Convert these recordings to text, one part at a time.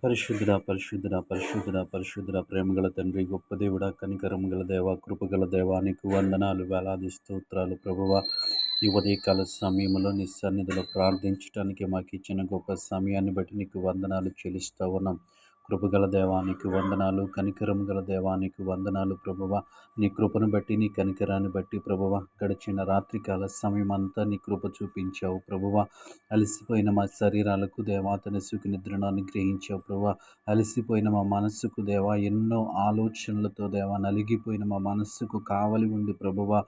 పరిశుద్ధుడా, పరిశుద్ధుడా, పరిశుద్ధుడా, పరిశుద్ధుడా, ప్రేమగల తండ్రి, గొప్ప దేవుడా, కనికరం గల దేవ, కృపగల దేవా, నీకు వందనాలు, వేలాది స్తోత్రాలు ప్రభువా. ఈ ఉదయకాల సమయంలో నీ సన్నిధిలో ప్రార్థించడానికి మాకు ఇచ్చిన గొప్ప సమయాన్ని బట్టి నీకు వందనాలు చెల్లిస్తూ ఉన్నాం. కృపగల దేవానికి వందనాలు, కనికరం గల దేవానికి వందనాలు ప్రభువా. నీ కృపను బట్టి, నీ కనికరాన్ని బట్టి ప్రభువా, గడిచిన రాత్రికాల సమయం అంతా నీ కృప చూపించావు ప్రభువా. అలసిపోయిన మా శరీరాలకు దేవా తన సుఖ నిద్రను అనుగ్రహించావు ప్రభువా. అలసిపోయిన మా మనస్సుకు దేవా ఎన్నో ఆలోచనలతో దేవా నలిగిపోయిన మా మనస్సుకు కావలి ఉండి ప్రభువా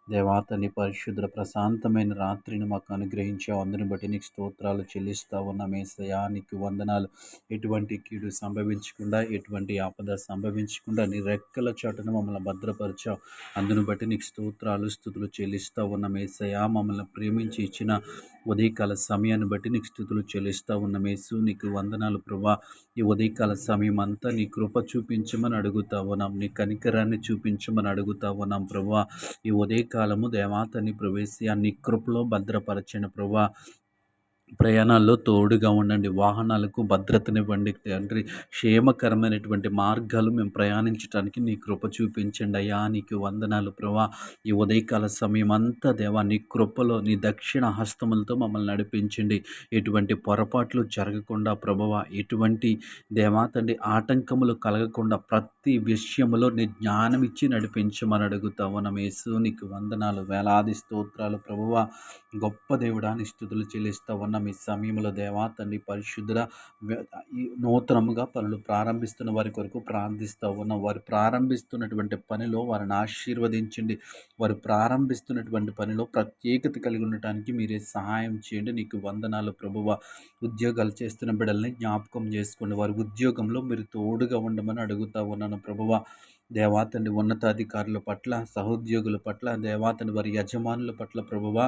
దేవా తని పరిశుద్ధ ప్రశాంతమైన రాత్రిని మాకు అనుగ్రహించావు. అందుని బట్టి నీకు స్తోత్రాలు చెల్లిస్తా ఉన్నాం యేసయ్యా. నీకు వందనాలు. ఎటువంటి కీడు సంభవించకుండా, ఎటువంటి ఆపద సంభవించకుండా నీ రెక్కల చాటున మమ్మల్ని భద్రపరిచావు. అందును బట్టి నీకు స్తోత్రాలు, స్తుతులు చెల్లిస్తూ ఉన్నాం యేసయ్యా. మమ్మల్ని ప్రేమించి ఇచ్చిన ఉదయకాల సమయాన్ని బట్టి నీకు స్తుతులు చెల్లిస్తూ ఉన్నాం యేసు. నీకు వందనాలు ప్రభా. ఈ ఉదయకాల సమయం అంతా నీ కృప చూపించమని అడుగుతా ఉన్నాం, నీ కనికరాన్ని చూపించమని అడుగుతా ఉన్నాం ప్రభా. ఈ ఉదయకాలము దేవాతని ప్రవేశి నీ కృపలో భద్రపరచని ప్రభా. ప్రయాణాల్లో తోడుగా ఉండండి, వాహనాలకు భద్రతనివ్వండి తండ్రి. క్షేమకరమైనటువంటి మార్గాలు మేము ప్రయాణించడానికి నీ కృప చూపించండి అయ్యా. నీకు వందనాలు ప్రభా. ఈ ఉదయకాల సమయం అంతా దేవా నీ కృపలో, నీ దక్షిణ హస్తములతో మమ్మల్ని నడిపించండి. ఎటువంటి పొరపాట్లు జరగకుండా ప్రభువా, ఎటువంటి దేవా తండ్రి ఆటంకములు కలగకుండా ప్రతి విషయములో నీ జ్ఞానం ఇచ్చి నడిపించమని అడుగుతా ఉన్నాం యేసు. నీకు వందనాలు, వేలాది స్తోత్రాలు ప్రభువా. గొప్ప దేవుడా నీ స్తుతులు చెల్లిస్తా ఉన్నాం ఈ సమయంలో దేవా తండ్రి పరిశుద్ధుడ. నూతనముగా పనులు ప్రారంభిస్తున్న వారి కొరకు ప్రార్థిస్తూ ఉన్నాం. వారు ప్రారంభిస్తున్నటువంటి పనిలో వారిని ఆశీర్వదించండి. వారు ప్రారంభిస్తున్నటువంటి పనిలో ప్రత్యేకత కలిగి ఉండటానికి మీరే సహాయం చేయండి. నీకు వందనాలు ప్రభువా. ఉద్యోగాలు చేస్తున్న బిడ్డల్ని జ్ఞాపకం చేసుకోండి. వారి ఉద్యోగంలో మీరు తోడుగా ఉండమని అడుగుతా ఉన్నాను ప్రభువా. దేవాతండి ఉన్నతాధికారుల పట్ల, సహోద్యోగుల పట్ల, దేవాతండి వారి యజమానుల పట్ల ప్రభువా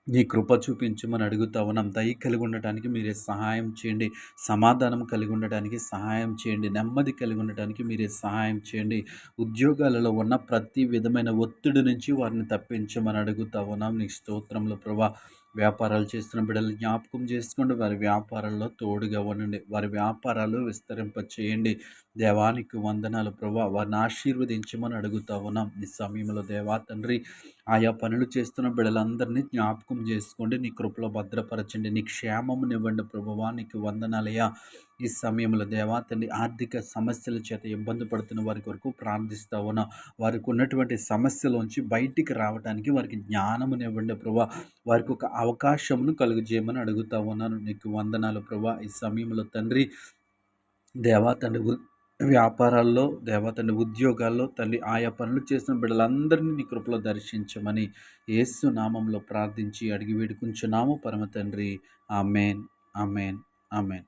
నీ కృప చూపించమని అడుగుతా ఉన్నాం. దయ కలిగి ఉండటానికి మీరే సహాయం చేయండి. సమాధానం కలిగి ఉండటానికి సహాయం చేయండి. నెమ్మది కలిగి ఉండటానికి మీరే సహాయం చేయండి. ఉద్యోగాలలో ఉన్న ప్రతి విధమైన ఒత్తిడి నుంచి వారిని తప్పించమని అడుగుతా ఉన్నాం. నీ స్తోత్రంలో ప్రభా. వ్యాపారాలు చేస్తున్న బిడ్డలు జ్ఞాపకం చేసుకోండి. వారి వ్యాపారాల్లో తోడుగా ఉండండి. వారి వ్యాపారాలు విస్తరింప చేయండి. దేవానికి వందనాలు ప్రభా. వారిని ఆశీర్వదించమని అడుగుతా ఉన్నాం ఈ సమయంలో దేవా తండ్రి. ఆయా పనులు చేస్తున్న బిడ్డలందరినీ జ్ఞాపకం చేసుకోండి. నీ కృపలో భద్రపరచండి. నీ క్షేమమునివ్వండి ప్రభువా. నీకు వందనాలయ్యా. ఈ సమయంలో దేవా తండ్రి ఆర్థిక సమస్యల చేత ఇబ్బంది పడుతున్న వారి కొరకు ప్రార్థిస్తా ఉన్నా. వారికి ఉన్నటువంటి సమస్యలోంచి బయటికి రావడానికి వారికి జ్ఞానమునివ్వండి ప్రభా. వారికి ఒక అవకాశమును కలుగజేయమని అడుగుతా ఉన్నాను. నీకు వందనాలు ప్రభా. ఈ సమయంలో తండ్రి దేవా తండ్రి వ్యాపారాల్లో దేవా తండ్రి ఉద్యోగాల్లో తల్లి ఆయా పనులు చేసిన బిడ్డలందరినీ నీ కృపలో దర్శించమని యేసు నామంలో ప్రార్థించి అడిగి వేడుకుంటున్నాము పరమ తండ్రి. ఆమేన్, ఆమేన్, ఆమేన్.